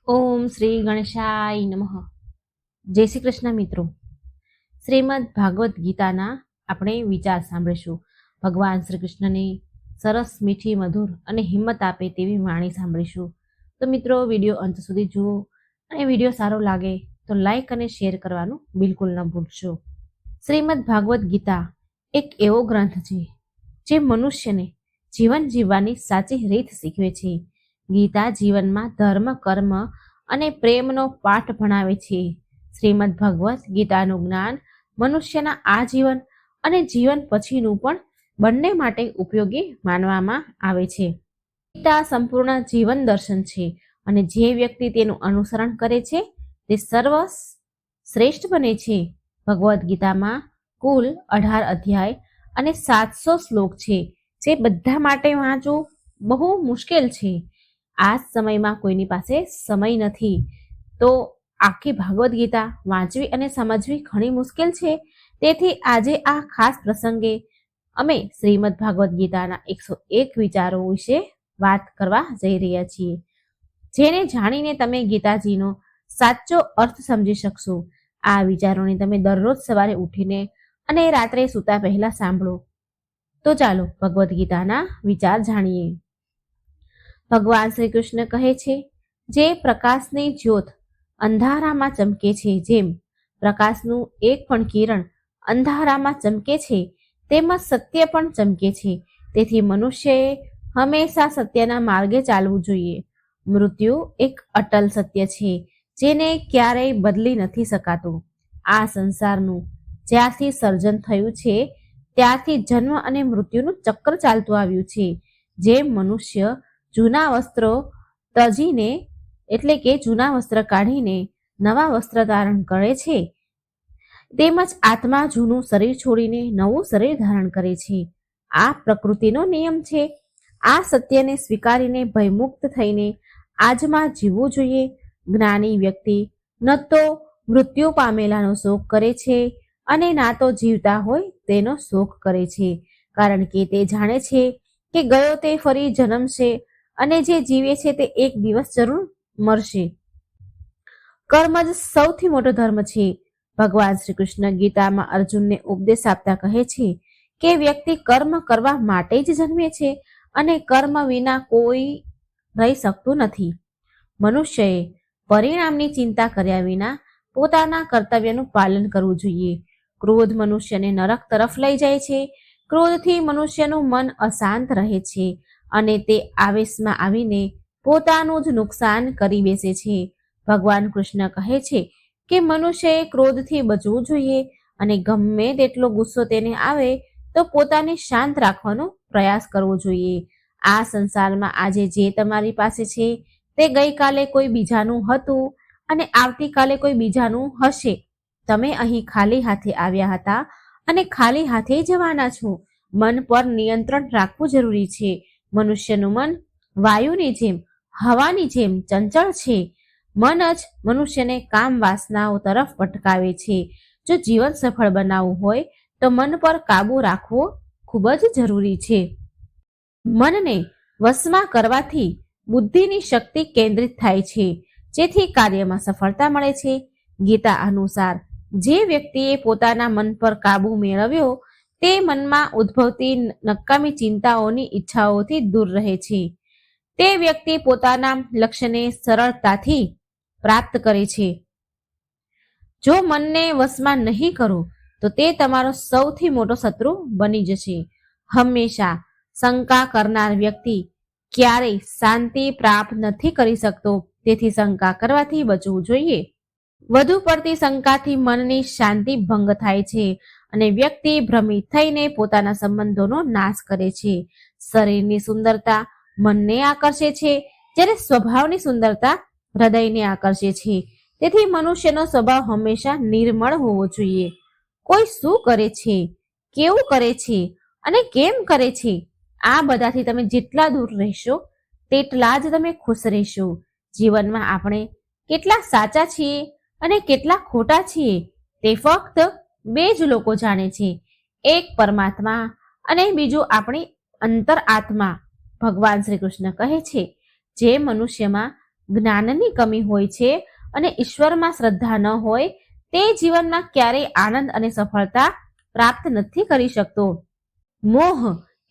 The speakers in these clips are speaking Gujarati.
ઓમ શ્રી ગણેશાય નમઃ. જય શ્રી કૃષ્ણ મિત્રો. શ્રીમદ ભાગવત ગીતાના આપણે વિચાર સાંભળીશું. ભગવાન શ્રી કૃષ્ણની સરસ મીઠી મધુર અને હિંમત આપે તેવી વાણી સાંભળીશું. તો મિત્રો વિડીયો અંત સુધી જુઓ અને વિડીયો સારો લાગે તો લાઈક અને શેર કરવાનું બિલકુલ ન ભૂલશો. શ્રીમદ ભાગવત ગીતા એક એવો ગ્રંથ છે જે મનુષ્યને જીવન જીવવાની સાચી રીત શીખવે છે. ગીતા જીવનમાં ધર્મ, કર્મ અને પ્રેમનો પાઠ ભણાવે છે. શ્રીમદ ભગવત ગીતાનું જ્ઞાન મનુષ્યના આ જીવન અને જીવન પછીનું પણ બંને માટે ઉપયોગી માનવામાં આવે છે. ગીતા સંપૂર્ણ જીવન દર્શન છે અને જે વ્યક્તિ તેનું અનુસરણ કરે છે તે સર્વ શ્રેષ્ઠ બને છે. ભગવદ્ ગીતામાં કુલ 18 અધ્યાય અને 700 શ્લોક છે, જે બધા માટે વાંચવું બહુ મુશ્કેલ છે. આ સમયમાં કોઈની પાસે સમય નથી, તો આખી ભાગવત ગીતા વાંચવી અને સમજવી ઘણી મુશ્કેલ છે. તેથી આજે આ ખાસ પ્રસંગે અમે શ્રીમદ ભાગવત ગીતાના 101 વિચારો વિશે વાત કરવા જઈ રહ્યા છીએ, જેને જાણીને તમે ગીતાજીનો સાચો અર્થ સમજી શકશો. આ વિચારોને તમે દરરોજ સવારે ઉઠીને અને રાત્રે સૂતા પહેલા સાંભળો. તો ચાલો ભગવદ્ ગીતાના વિચાર જાણીએ. ભગવાન શ્રી કૃષ્ણ કહે છે, જે પ્રકાશની જ્યોત અંધારામાં ચમકે છે, જેમ પ્રકાશનું એક પણ કિરણ અંધારામાં ચમકે છે, તેમ સત્ય પણ ચમકે છે. તેથી મનુષ્યએ હંમેશા સત્યના માર્ગે ચાલવું જોઈએ. મૃત્યુ એક અટલ સત્ય છે, જેને ક્યારેય બદલી નથી શકાતું. આ સંસારનું જ્યારથી સર્જન થયું છે ત્યારથી જન્મ અને મૃત્યુનું ચક્ર ચાલતું આવ્યું છે. જે મનુષ્ય જૂના વસ્ત્રો તજીને એટલે કે જૂના વસ્ત્ર કાઢીને નવા વસ્ત્ર ધારણ કરે છે, તેમજ આત્મા જૂનું શરીર છોડીને નવું શરીર ધારણ કરે છે. આ પ્રકૃતિનો નિયમ છે. આ સત્યને સ્વીકારીને ભયમુક્ત થઈને આજમાં જીવવું જોઈએ. જ્ઞાની વ્યક્તિ ન તો મૃત્યુ પામેલાનો શોક કરે છે અને ના તો જીવતા હોય તેનો શોક કરે છે, કારણ કે તે જાણે છે કે ગયો તે ફરી જન્મશે અને જે જીવે છે તે એક દિવસ જરૂર મરશે. કર્મ જ સૌથી મોટો ધર્મ છે. ભગવાન શ્રી કૃષ્ણ ગીતામાં અર્જુનને ઉપદેશ આપતા કહે છે કે વ્યક્તિ કર્મ કરવા માટે જ જન્મે છે અને કર્મ વિના કોઈ રહી શકતું નથી. મનુષ્યએ પરિણામની ચિંતા કર્યા વિના પોતાના કર્તવ્યનું પાલન કરવું જોઈએ. ક્રોધ મનુષ્યને નરક તરફ લઈ જાય છે. ક્રોધથી મનુષ્યનું મન અશાંત રહે છે અને તે આવેશમાં આવીને પોતાનું જ નુકસાન કરી બેસે છે. ભગવાન કૃષ્ણ કહે છે કે મનુષ્યએ ક્રોધથી બચવું જોઈએ અને ગમે તેટલો ગુસ્સો તેને આવે તો પોતાને શાંત રાખવાનો પ્રયાસ કરવો જોઈએ. આ સંસારમાં આજે જે તમારી પાસે છે તે ગઈકાલે કોઈ બીજાનું હતું અને આવતીકાલે કોઈ બીજાનું હશે. તમે અહીં ખાલી હાથે આવ્યા હતા અને ખાલી હાથે જવાના છો. મન પર નિયંત્રણ રાખવું જરૂરી છે. મનુષ્યનું મન વાયુની જેમ, હવાની જેમ ચંચળ છે. મન જ મનુષ્યને કામ વાસનાઓ તરફ ભટકાવે છે. જો જીવન સફળ બનાવવું હોય તો મન પર કાબુ રાખવો ખૂબ જ જરૂરી છે. મનને વશમાં કરવાથી બુદ્ધિની શક્તિ કેન્દ્રિત થાય છે, જેથી કાર્યમાં સફળતા મળે છે. ગીતા અનુસાર જે વ્યક્તિએ પોતાના મન પર કાબુ મેળવ્યો તે મનમાં ઉદ્ભવતી નકામી ચિંતાઓની ઈચ્છાઓથી દૂર રહે છે. તે વ્યક્તિ પોતાના લક્ષ્યને સરળતાથી પ્રાપ્ત કરે છે. જો મનને વશમાં નહીં કરો તો તે તમારો સૌથી મોટો શત્રુ બની જશે. હંમેશા શંકા કરનાર વ્યક્તિ ક્યારેય શાંતિ પ્રાપ્ત નથી કરી શકતો. તેથી શંકા કરવાથી બચવું જોઈએ. વધુ પડતી શંકાથી મનની શાંતિ ભંગ થાય છે અને વ્યક્તિ ભ્રમિત થઈને પોતાના સંબંધોનો નાશ કરે છે. શરીરની સુંદરતા મનને આકર્ષે છે, જ્યારે સ્વભાવની સુંદરતા હૃદયને આકર્ષે છે. તેથી મનુષ્યનો સ્વભાવ હંમેશા નિર્મળ હોવો જોઈએ. કોઈ શું કરે છે, કેવું કરે છે અને કેમ કરે છે, આ બધાથી તમે જેટલા દૂર રહેશો તેટલા જ તમે ખુશ રહેશો. જીવનમાં આપણે કેટલા સાચા છીએ અને કેટલા ખોટા છીએ તે ફક્ત બે જ લોકો જાણે છે. એક પરમાત્મા અને બીજું આપણી અંતર આત્મા. ભગવાન શ્રી કૃષ્ણ કહે છે, જે મનુષ્યમાં જ્ઞાનની કમી હોય છે અને ઈશ્વરમાં શ્રદ્ધા ન હોય તે જીવનમાં ક્યારેય આનંદ અને સફળતા પ્રાપ્ત નથી કરી શકતો. મોહ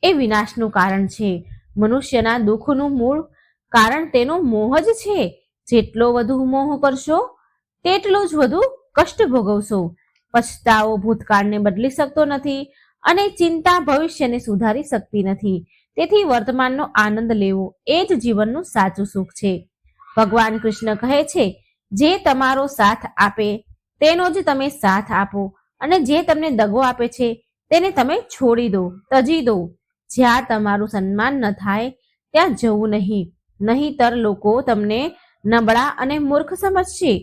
એ વિનાશનું કારણ છે. મનુષ્યના દુઃખનું મૂળ કારણ તેનો મોહ જ છે. જેટલો વધુ મોહ કરશો તેટલો જ વધુ કષ્ટ ભોગવશો. પછતાવો ભૂતકાળને બદલી શકતો નથી અને ચિંતા ભવિષ્યને સુધારી શકતી નથી. તેથી વર્તમાનનો આનંદ લેવો એ જ જીવનનું સાચું સુખ છે. ભગવાન કૃષ્ણ કહે છે, જે તમારો સાથ આપે તેનો જ તમે સાથ આપો અને જે તમને દગો આપે છે તેને તમે છોડી દો, તજી દો. જ્યાં તમારું સન્માન ન થાય ત્યાં જવું નહીં, નહીંતર લોકો તમને નબળા અને મૂર્ખ સમજશે.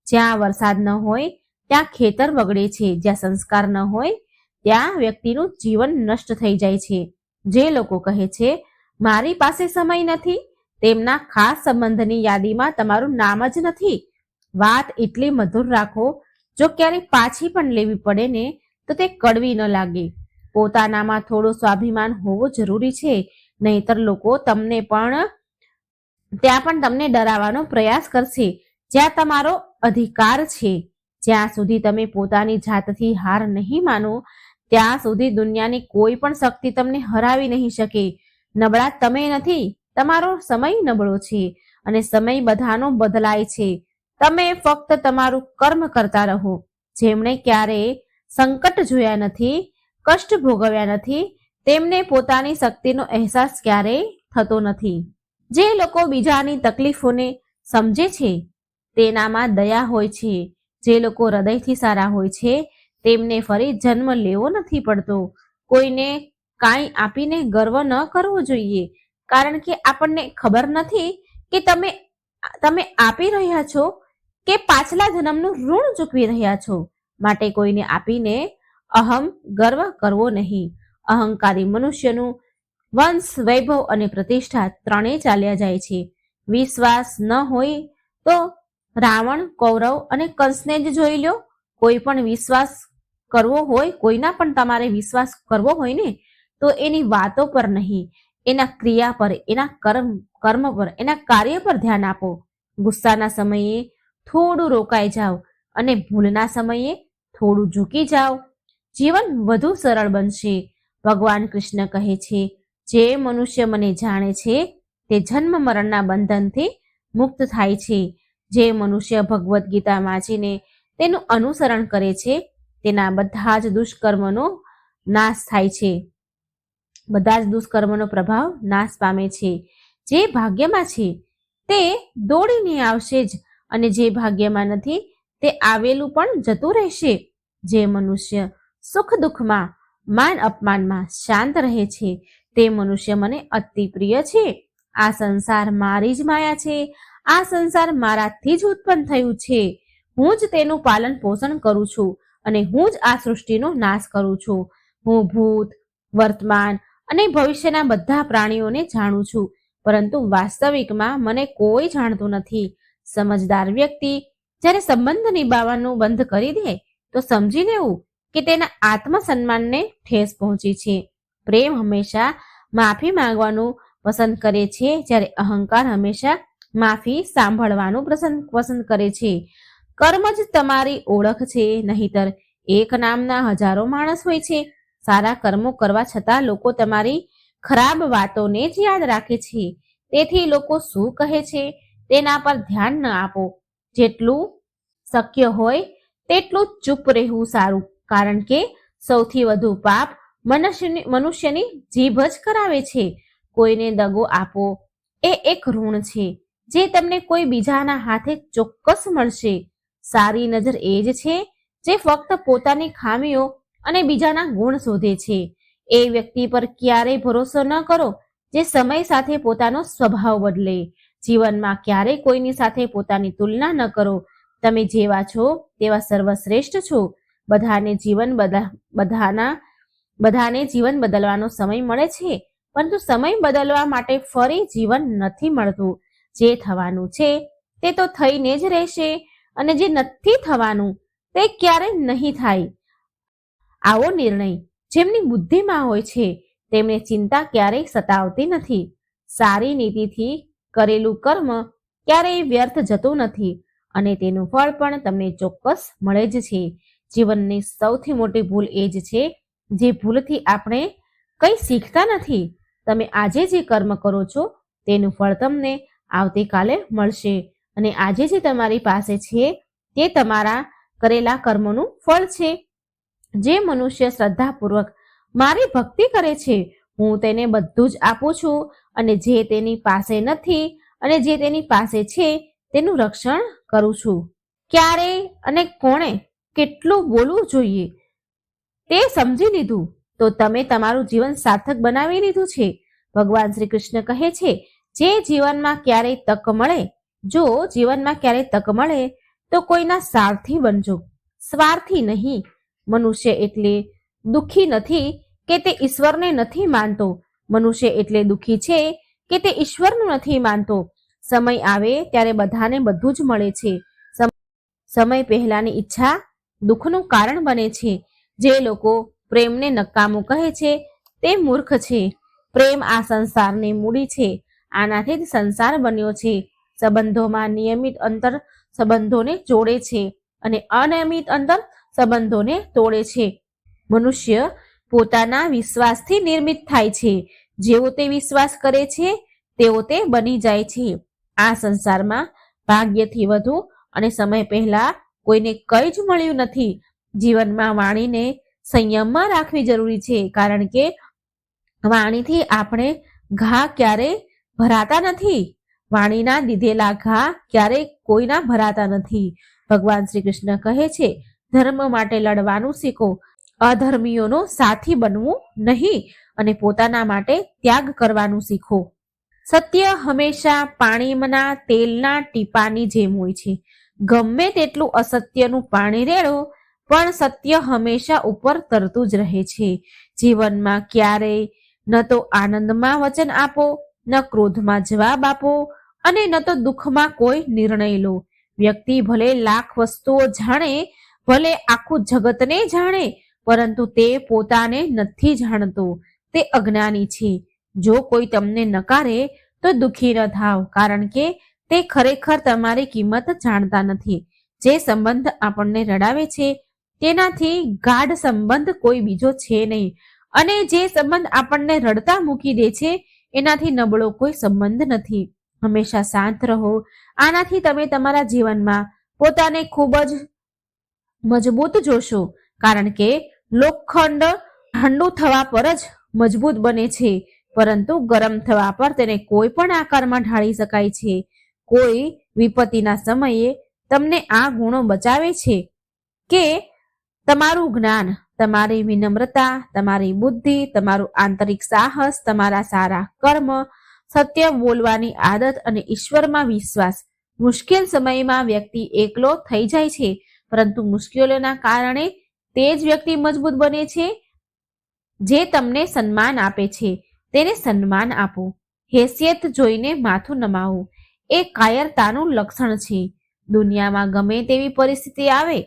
જ્યાં વરસાદ ન હોય ત્યાં ખેતર બગડે છે, જ્યાં સંસ્કાર ન હોય ત્યાં વ્યક્તિનું જીવન નષ્ટ થઈ જાય છે. જે લોકો કહે છે મારી પાસે સમય નથી, તેમના ખાસ સંબંધની યાદીમાં તમારું નામ જ નથી. વાત એટલી મધુર રાખો, જો ક્યારેય પાછી પણ લેવી પડે ને તો તે કડવી ન લાગે. પોતાનામાં થોડું સ્વાભિમાન હોવું જરૂરી છે, નહીતર લોકો તમને તમને ડરાવવાનો પ્રયાસ કરશે. જ્યાં તમારો અધિકાર છે, જ્યાં સુધી તમે પોતાની જાતથી હાર નહીં માનો ત્યાં સુધી દુનિયાની કોઈ પણ શક્તિ તમને હરાવી નહીં શકે. નબળા તમે નથી, તમારો સમય નબળો છે અને સમય બધાનો બદલાય છે. તમે ફક્ત તમારું કર્મ કરતા રહો. જેમણે ક્યારેય સંકટ જોયા નથી, કષ્ટ ભોગવ્યા નથી, તેમને પોતાની શક્તિનો અહેસાસ ક્યારેય થતો નથી. જે લોકો બીજાની તકલીફોને સમજે છે તેનામાં દયા હોય છે. જે લોકો હૃદયથી સારા હોય છે તેમને ફરી જન્મ લેવો નથી પડતો. કોઈને કાંઈ આપીને ગર્વ ન કરવો જોઈએ, કારણ કે આપણને ખબર નથી કે તમે આપી રહ્યા છો કે પાછલા જન્મનું ઋણ ચૂકવી રહ્યા છો. માટે કોઈને આપીને ગર્વ કરવો નહીં. અહંકારી મનુષ્યનું વંશ, વૈભવ અને પ્રતિષ્ઠા ત્રણેય ચાલ્યા જાય છે. વિશ્વાસ ન હોય તો રાવણ, કૌરવ અને કંસને જ જોઈ લો. કોઈ પણ વિશ્વાસ કરવો હોય, કોઈના પણ તમારે વિશ્વાસ કરવો હોય ને તો એની વાતો પર નહીં, એના ક્રિયા પર, એના કર્મ પર, એના કાર્ય પર ધ્યાન આપો. ગુસ્સાના સમયે થોડું રોકાઈ જાઓ અને ભૂલના સમયે થોડું ઝૂકી જાઓ. જીવન વધુ સરળ બનશે. ભગવાન કૃષ્ણ કહે છે, જે મનુષ્ય મને જાણે છે તે જન્મ મરણના બંધનથી મુક્ત થાય છે. જે મનુષ્ય ભગવદ્ ગીતા વાંચીને તેનું અનુસરણ કરે છે તેના બધા જ દુષ્કર્મનો નાશ થાય છે. બધા જ દુષ્કર્મનો પ્રભાવ નાશ પામે છે. જે ભાગ્યમાં છે તે દોડીને આવશે જ, અને જે ભાગ્યમાં નથી તે આવેલું પણ જતું રહેશે. જે મનુષ્ય સુખ દુઃખમાં, માન અપમાનમાં શાંત રહે છે તે મનુષ્ય મને અતિ પ્રિય છે. આ સંસાર મારી જ માયા છે. આ સંસાર મારાથી જ ઉત્પન્ન થયું છે. હું જ તેનું પાલન પોષણ કરું છું અને હું જ આ સૃષ્ટિનો નાશ કરું છું. હું ભૂત, વર્તમાન અને ભવિષ્યના બધા પ્રાણીઓને જાણું છું, પરંતુ વાસ્તવિકમાં મને કોઈ જાણતું નથી. સમજદાર વ્યક્તિ જ્યારે સંબંધ નિભાવવાનું બંધ કરી દે તો સમજી લેવું કે તેના આત્મસન્માનને ઠેસ પહોંચી છે. પ્રેમ હંમેશા માફી માંગવાનું પસંદ કરે છે, જ્યારે અહંકાર હંમેશા માફી સાંભળવાનું પસંદ કરે છે. કર્મ જ તમારી ઓળખ છે, નહીતર એક નામના હજારો માણસ હોય છે. સારા કર્મો કરવા છતાં લોકો તમારી ખરાબ વાતોને જ યાદ રાખે છે. તેથી લોકો શું કહે છે તેના પર ધ્યાન ન આપો. જેટલું શક્ય હોય તેટલું ચૂપ રહેવું સારું, કારણ કે સૌથી વધુ પાપ મનુષ્યની જીભ જ કરાવે છે. કોઈને દગો આપો એ એક ઋણ છે જે તમને કોઈ બીજાના હાથે ચોક્કસ મળશે. સારી નજર એ જ છે જે ફક્ત પોતાની ખામીઓ અને બીજાના ગુણ શોધે છે. એ વ્યક્તિ પર ક્યારેય ભરોસો ન કરો જે સમય સાથે પોતાનો સ્વભાવ બદલે. જીવનમાં ક્યારેય કોઈની સાથે પોતાની તુલના ન કરો. તમે જેવા છો તેવા સર્વશ્રેષ્ઠ છો. બધાને જીવન બદલવાનો સમય મળે છે, પરંતુ સમય બદલવા માટે ફરી જીવન નથી મળતું. જે થવાનું છે તે તો થઈને જ રહેશે, અને જે નથી થવાનું તે ક્યારેય નહીં થાય. આવો નિર્ણય જેમની બુદ્ધિમાં હોય છે તેમને ચિંતા ક્યારેય સતાવતી નથી. સારી નીતિથી કરેલું કર્મ ક્યારેય વ્યર્થ જતું નથી અને તેનું ફળ પણ તમને ચોક્કસ મળે જ છે. જીવનની સૌથી મોટી ભૂલ એ જ છે જે ભૂલથી આપણે કંઈ શીખતા નથી. તમે આજે જે કર્મ કરો છો તેનું ફળ તમને આવતીકાલે મળશે અને આજે જે તમારી પાસે છે તે તમારા કરેલા કર્મોનું ફળ છે. જે મનુષ્ય શ્રદ્ધાપૂર્વક મારી ભક્તિ કરે છે હું તેને બધું જ આપું છું અને જે તેની પાસે નથી અને જે તેની પાસે છે તેનું રક્ષણ કરું છું. ક્યારે અને કોણે કેટલું બોલવું જોઈએ તે સમજી લીધું તો તમે તમારું જીવન સાર્થક બનાવી લીધું છે. ભગવાન શ્રી કૃષ્ણ કહે છે જે જીવનમાં ક્યારેય તક મળે જો જીવનમાં ક્યારેય તક મળે તો કોઈના સારથી બનજો, સ્વાર્થી નહીં. મનુષ્ય એટલે દુઃખી નથી કે તે ઈશ્વરને નથી માનતો. મનુષ્ય એટલે દુઃખી છે કે તે ઈશ્વરનું નથી માનતો. સમય આવે ત્યારે બધાને બધું જ મળે છે. સમય પહેલાની ઈચ્છા દુઃખનું કારણ બને છે. જે લોકો પ્રેમને નકામું કહે છે તે મૂર્ખ છે. પ્રેમ આ સંસારની મૂડી છે. આનાથી જ સંસાર બન્યો છે. સંબંધોમાં નિયમિત અંતર સંબંધોને જોડે છે અને અનિયમિત અંતર સંબંધોને તોડે છે. મનુષ્ય પોતાના વિશ્વાસથી નિર્મિત થાય છે. જેવો તે વિશ્વાસ કરે છે તેવો તે બની જાય છે. આ સંસારમાં ભાગ્યથી વધુ અને સમય પહેલા કોઈને કંઈ જ મળ્યું નથી. જીવનમાં વાણીને સંયમમાં રાખવી જરૂરી છે કારણ કે વાણીથી આપણે ઘા ક્યારેય ભરાતા નથી. વાણીના દીધેલા ઘા ક્યારેય કોઈના ભરાતા નથી. ભગવાન શ્રી કૃષ્ણ કહે છે ધર્મ માટે લડવાનું શીખો, અધર્મીઓનો સાથી બનવું નહીં અને પોતાના માટે ત્યાગ કરવાનું શીખો. સત્ય હંમેશા પાણીના તેલના ટીપાની જેમ હોય છે. ગમે તેટલું અસત્યનું પાણી રેડો પણ સત્ય હંમેશા ઉપર તરતું જ રહે છે. જીવનમાં ક્યારેય ન તો આનંદમાં વચન આપો, ન ક્રોધમાં જવાબ આપો અને ન તો દુઃખમાં કોઈ નિર્ણય લો. વ્યક્તિ ભલે લાખ વસ્તુઓ જાણે, ભલે આખું જગતને જાણે, પરંતુ તે પોતાને નથી જાણતો. તે અજ્ઞાની છે. જો કોઈ તમને નકારે તો દુઃખી ન થાવ કારણ કે તે ખરેખર તમારી કિંમત જાણતા નથી. જે સંબંધ આપણને રડાવે છે તેનાથી ગાઢ સંબંધ કોઈ બીજો છે નહીં અને જે સંબંધ આપણને રડતા મૂકી દે છે એનાથી નબળો કોઈ સંબંધ નથી. હંમેશા શાંત રહો. આનાથી તમે તમારા જીવનમાં પોતાને ખૂબ જ મજબૂત જોશો કારણ કે લોખંડ ઠંડુ થવા પર જ મજબૂત બને છે પરંતુ ગરમ થવા પર તેને કોઈ પણ આકારમાં ઢાળી શકાય છે. કોઈ વિપત્તિના સમયે તમને આ ગુણો બચાવે છે કે તમારું જ્ઞાન, તમારી વિનમ્રતા, તમારી બુદ્ધિ, તમારું આંતરિક સાહસ, તમારા સારા કર્મ, સત્ય બોલવાની આદત અને ઈશ્વરમાં વિશ્વાસ. મુશ્કેલ સમયમાં વ્યક્તિ એકલો થઈ જાય છે પરંતુ મુશ્કેલીઓના કારણે તે જ વ્યક્તિ મજબૂત બને છે. જે તમને સન્માન આપે છે તેને સન્માન આપો. હેસિયત જોઈને માથું નમાવું એ કાયરતાનું લક્ષણ છે. દુનિયામાં ગમે તેવી પરિસ્થિતિ આવે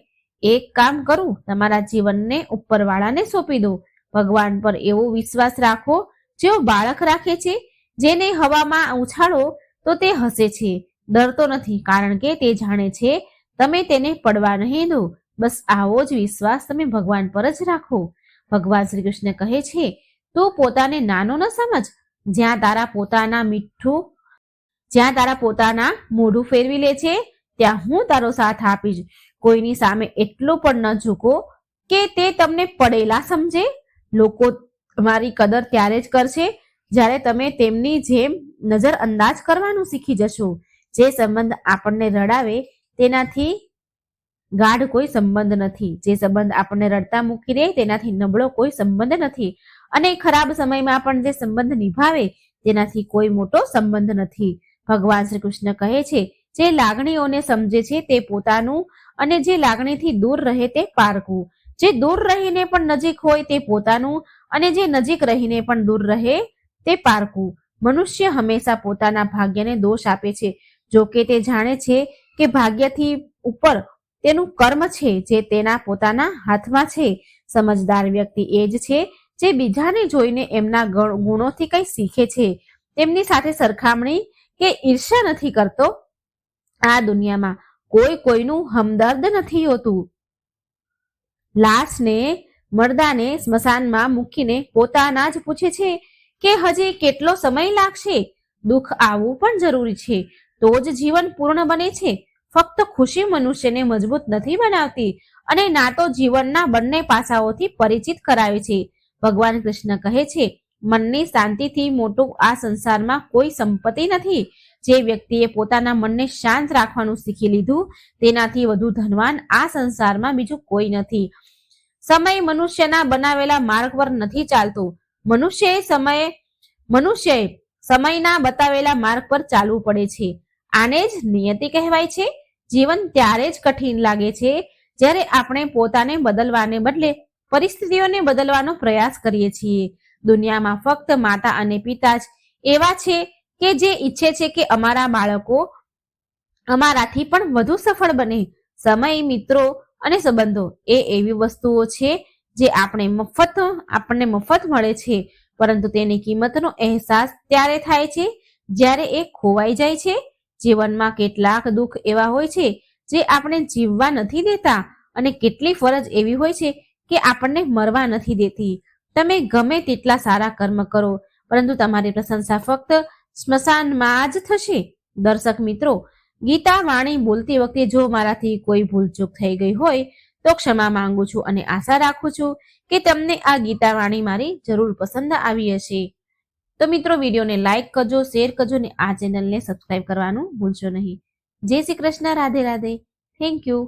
એક કામ કરું, તમારા જીવનને ઉપરવાળાને સોંપી દો. ભગવાન પર એવો વિશ્વાસ રાખો જેવો બાળક રાખે છે. જેને હવામાં ઉછાળો તો તે હસે છે, ડરતો નથી કારણ કે તે જાણે છે તમે તેને પડવા નહીં દો. બસ આવો જ વિશ્વાસ તમે ભગવાન પર જ રાખો. ભગવાન શ્રી કૃષ્ણ કહે છે તું પોતાને નાનો ન સમજ. જ્યાં તારા પોતાના મોઢું ફેરવી લે છે ત્યાં હું તારો સાથ આપીશ. કોઈની સામે એટલું પણ ન ઝૂકો કે તે તમને પડેલા સમજે. લોકો તમારી કદર ત્યારે જ કરશે જ્યારે તમે તેમની જેમ નજર અંદાજ કરવાનું શીખી જશો. જે સંબંધ આપણને રડાવે તેનાથી ગાઢ કોઈ સંબંધ નથી. જે સંબંધ આપણને રડતા મૂકી દે તેનાથી નબળો કોઈ સંબંધ નથી અને ખરાબ સમયમાં પણ જે સંબંધ નિભાવે તેનાથી કોઈ મોટો સંબંધ નથી. ભગવાન શ્રી કૃષ્ણ કહે છે જે લાગણીઓને સમજે છે તે પોતાનું અને જે લાગણીથી દૂર રહે તે પારકું. જે દૂર રહીને પણ નજીક હોય તે પોતાનું અને જે નજીક રહીને પણ દૂર રહે તે પારકું. મનુષ્ય હંમેશા પોતાના ભાગ્યને દોષ આપે છે. જો કે તે જાણે છે કે ભાગ્યથી ઉપર તેનું કર્મ છે જે તેના પોતાના હાથમાં છે. સમજદાર વ્યક્તિ એ જ છે જે બીજાને જોઈને એમના ગુણોથી કંઈ શીખે છે. તેમની સાથે સરખામણી કે ઈર્ષ્યા નથી કરતો આ દુનિયામાં કોઈ કોઈનું હમદર્દ નથી હોતું. લાશને મરદાને સ્મશાનમાં મૂકીને પોતાના જ પૂછે છે કે હજી કેટલો સમય લાગશે. દુઃખ આવવું પણ જરૂરી છે, તો જ જીવન પૂર્ણ બને છે. ફક્ત ખુશી મનુષ્યને મજબૂત નથી બનાવતી અને ના તો જીવનના બંને પાસાઓથી પરિચિત કરાવે છે. ભગવાન કૃષ્ણ કહે છે, મનની શાંતિથી મોટું આ સંસારમાં કોઈ સંપત્તિ નથી. જે વ્યક્તિએ પોતાના મનને શાંત રાખવાનું શીખી લીધું, તેનાથી વધુ ધનવાન આ સંસારમાં બીજું કોઈ નથી. સમય મનુષ્યના બનાવેલા માર્ગ પર નથી ચાલતો. મનુષ્યએ સમયના બતાવેલા માર્ગ પર ચાલવું પડે છે. આને જ નિયતિ કહેવાય છે. જીવન ત્યારે જ કઠિન લાગે છે જ્યારે આપણે પોતાને બદલવાને બદલે પરિસ્થિતિઓને બદલવાનો પ્રયાસ કરીએ છીએ. દુનિયામાં ફક્ત માતા અને પિતા જ એવા છે કે જે ઈચ્છે છે કે અમારા બાળકો અમારાથી પણ વધુ સફળ બને. સમય, મિત્રો અને સંબંધો એ એવી વસ્તુઓ છે જે આપણને મફત મળે છે, પરંતુ તેની કિંમતનો અહેસાસ ત્યારે થાય છે જ્યારે એ ખોવાઈ જાય છે. જીવનમાં કેટલાક દુઃખ એવા હોય છે જે આપણે જીવવા નથી દેતા અને કેટલી ફરજ એવી હોય છે કે આપણને મરવા નથી દેતી. તમે ગમે તેટલા સારા કર્મ કરો, પરંતુ તમારી પ્રશંસા ફક્ત સ્મશાનમાં જ થશે. દર્શક મિત્રો, ગીતા વાણી બોલતી વખતે જો મારાથી કોઈ ભૂલચૂક થઈ ગઈ હોય તો ક્ષમા માંગુ છું અને આશા રાખું છું કે તમને આ ગીતા વાણી મારી જરૂર પસંદ આવી હશે. તો મિત્રો, વિડીયોને લાઈક કરજો, શેર કરજો અને આ ચેનલને સબસ્ક્રાઇબ કરવાનું ભૂલશો નહીં. જય શ્રી કૃષ્ણ. રાધે રાધે. Thank you.